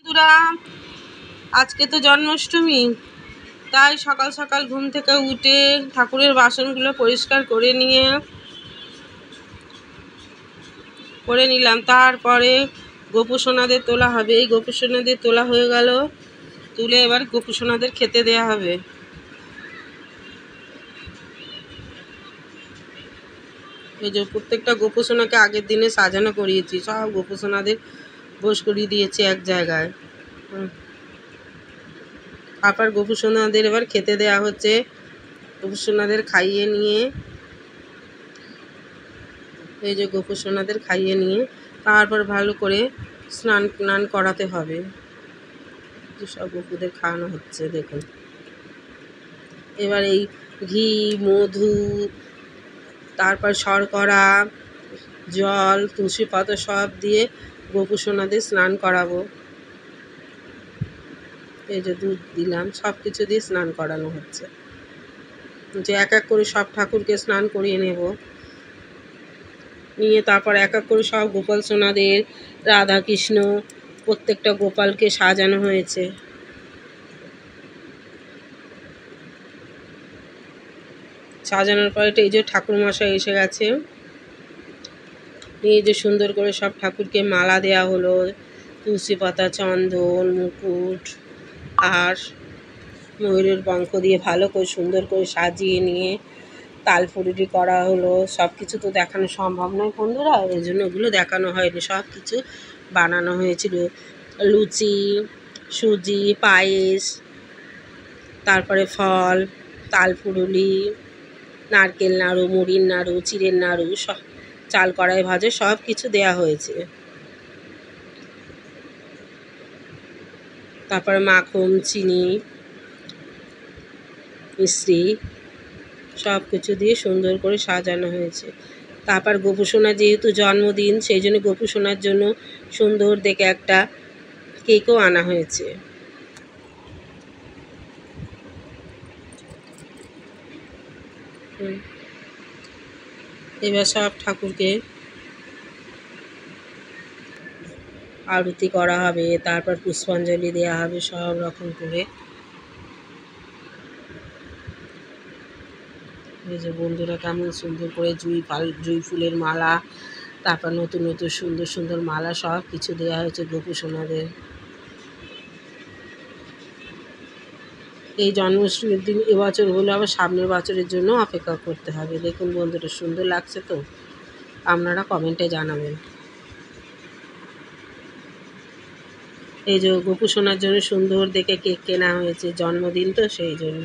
বন্ধুরা, আজকে তো জন্মাষ্টমী, তাই সকাল সকাল ঘুম থেকে উঠে ঠাকুরের বাসনগুলো পরিষ্কার করে নিলাম। তারপরে গোপুসোনাদের তোলা হবে। এই গোপুসোনাদের তোলা হয়ে গেল, তুলে এবার গোপুসোনাদের খেতে দেয়া হবে। এই যে প্রত্যেকটা গোপুসোনাকে আগের দিনে সাজানো করিয়েছি, সব গোপুসোনাদের বস করিয়ে দিয়েছি এক জায়গায়। তারপর গোপুসোনাদের এবার খেতে দেয়া হচ্ছে। গোপুসোনাদের খাইয়ে নিয়ে, এই যে গোপুসোনাদের খাইয়ে নিয়ে তারপর ভালো করে স্নান করাতে হবে। সব গোপুদের খাওয়ানো হচ্ছে, দেখুন। এবার এই ঘি, মধু, তারপর শর্করা, জল, তুলসী পাতা সব দিয়ে গোপুসোনাদের স্নান করাবো। এই যে দুধ দিলাম, সব কিছু দিয়ে স্নান করানো হচ্ছে। যে এক এক করে সব ঠাকুরকে স্নান করিয়ে নিয়ে তারপর এক এক করে সব গোপাল সোনাদের, রাধা কৃষ্ণ, প্রত্যেকটা গোপালকে সাজানো হয়েছে। সাজানোর পরে এই যে ঠাকুরমশাই এসে গেছে, এই যে সুন্দর করে সব ঠাকুরকে মালা দেয়া হলো, তুলসী পাতা, চন্দন, মুকুট আর ময়ূরের পঙ্খ দিয়ে ভালো করে সুন্দর করে সাজিয়ে নিয়ে তালফুলুরি করা হলো। সব কিছু তো দেখানো সম্ভব নয় বন্ধুরা, ওই জন্য ওগুলো দেখানো হয়নি। সব কিছু বানানো হয়েছিল, লুচি, সুজি, পায়েস, তারপরে ফল, তালফুলুরি, নারকেল নাড়ু, মুড়ির নাড়ু, চিড়ের নাড়ু, সব চাল কড়াই ভাজা সব কিছু দেয়া হয়েছে। তারপরে মাখন, চিনি, মিষ্টি সব কিছু দিয়ে সুন্দর করে সাজানো হয়েছে। তারপর গোপুসোনা যেহেতু জন্মদিন, সেই জন্য গোপুসোনার জন্য সুন্দর দেখে একটা কেকও আনা হয়েছে। এবার সব ঠাকুরকে আরতি করা হবে, তারপর পুষ্পাঞ্জলি দেওয়া হবে সব রকম করে। এই যে বন্ধুরা কেমন সুন্দর করে জুঁই ফুলের মালা, তারপর নতুন নতুন সুন্দর সুন্দর মালা সব কিছু দেওয়া হয়েছে গোপুসোনাদের। এই জন্মাষ্টমীর দিন এবছর হলে আবার সামনের বছরের জন্য অপেক্ষা করতে হবে। দেখুন বন্ধুরা, সুন্দর লাগছে তো? আপনারা কমেন্টে জানাবেন। এই যে গোপুসোনার জন্য সুন্দর দেখে কেক কেনা হয়েছে, জন্মদিন তো সেই জন্য।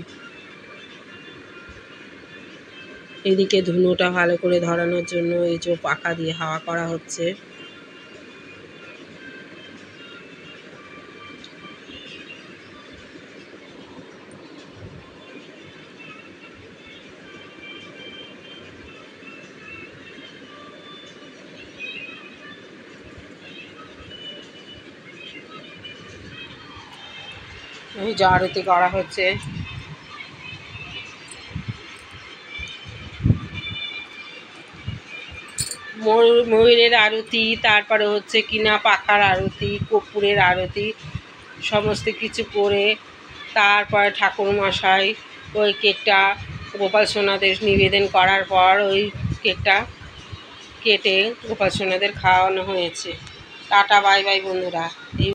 এদিকে ধুনোটা ভালো করে ধরানোর জন্য এই যে পাখা দিয়ে হাওয়া করা হচ্ছে। এই যে আরতি করা হচ্ছে। ময়ূরের আরতি, তারপরে হচ্ছে কিনা পাখার আরতি, কর্পূরের আরতি, সমস্ত কিছু করে তারপরে ঠাকুরমশাই ওই কেকটা গোপাল সোনাদের নিবেদন করার পর ওই কেকটা কেটে গোপাল সোনাদের খাওয়ানো হয়েছে। টাটা, বাই বাই বন্ধুরা।